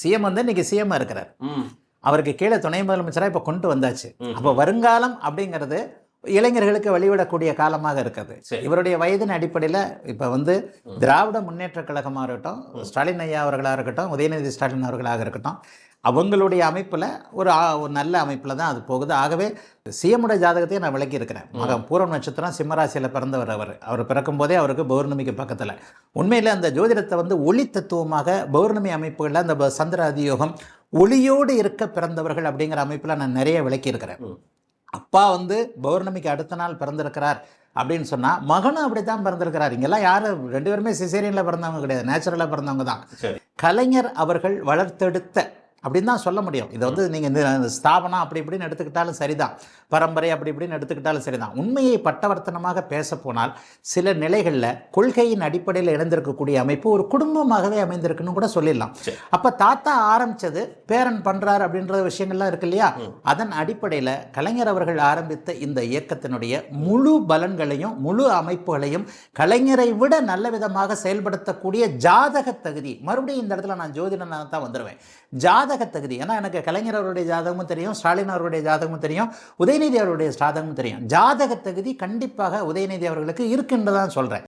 CM வந்து இன்னைக்கு CM இருக்கிறார். ம். அவருக்கு கீழே துணை முதலமைச்சராக இப்போ கொண்டு வந்தாச்சு. ம். அப்போ வருங்காலம் அப்படிங்கிறது இளைஞர்களுக்கு வழிவிடக்கூடிய காலமாக இருக்குது. சரி. இவருடைய வயதின் அடிப்படையில் இப்போ வந்து திராவிட முன்னேற்ற கழகமாக இருக்கட்டும், ஸ்டாலின் ஐயா அவர்களாக இருக்கட்டும், உதயநிதி ஸ்டாலின் அவர்களாக இருக்கட்டும், அவங்களுடைய அமைப்பில் ஒரு நல்ல அமைப்பில் தான் அது போகுது. ஆகவே சிஎம்முடைய ஜாதகத்தையும் நான் விளக்கி இருக்கிறேன். மகன் பூர்வ நட்சத்திரம் சிம்மராசியில் பிறந்தவர். அவர் பிறக்கும் போதே அவருக்கு பௌர்ணமிக்கு பக்கத்தில். உண்மையில் அந்த ஜோதிடத்தை வந்து ஒளி தத்துவமாக பௌர்ணமி அமைப்புகளில் அந்த சந்திர அதியோகம் ஒளியோடு இருக்க பிறந்தவர்கள் அப்படிங்கிற அமைப்பில் நான் நிறைய விளக்கி இருக்கிறேன். அப்பா வந்து பௌர்ணமிக்கு அடுத்த நாள் பிறந்திருக்கிறார் அப்படின்னு சொன்னால் மகனும் அப்படி தான் பிறந்திருக்கிறார். இங்கெல்லாம் யாரும் 2 பேருமே சிசேரியனில் பிறந்தவங்க கிடையாது, நேச்சுரலாக பிறந்தவங்க தான். கலைஞர் அவர்கள் வளர்த்தெடுத்த அப்படின்னு தான் சொல்ல முடியும். இதை வந்து நீங்கள் ஸ்தாபனம் அப்படி இப்படின்னு எடுத்துக்கிட்டாலும் சரிதான், பரம்பரை அப்படி இப்படின்னு எடுத்துக்கிட்டாலும் சரிதான். உண்மையை பட்டவர்த்தனமாக பேச போனால் சில நிலைகளில் கொள்கையின் அடிப்படையில் இணைந்திருக்கக்கூடிய அமைப்பு ஒரு குடும்பமாகவே அமைந்திருக்குன்னு கூட சொல்லிடலாம். அப்போ தாத்தா ஆரம்பித்தது பேரன் பண்ணுறார் அப்படின்ற விஷயங்கள்லாம் இருக்கு இல்லையா? அதன் அடிப்படையில் கலைஞர் அவர்கள் ஆரம்பித்த இந்த இயக்கத்தினுடைய முழு பலன்களையும் முழு அமைப்புகளையும் கலைஞரை விட நல்ல விதமாக செயல்படுத்தக்கூடிய ஜாதக தகுதி, மறுபடியும் இந்த இடத்துல நான் ஜோதிடனாக தான் வந்துடுவேன், ஜாதக தகுதி. ஏன்னா எனக்கு கலைஞர் அவருடைய ஜாதகமும் தெரியும், ஸ்டாலின் அவருடைய ஜாதகமும் தெரியும், உதயநிதி அவருடைய ஜாதகமும் தெரியும். ஜாதக தகுதி கண்டிப்பாக உதயநிதி அவர்களுக்கு இருக்குன்னு தான் சொல்கிறேன்.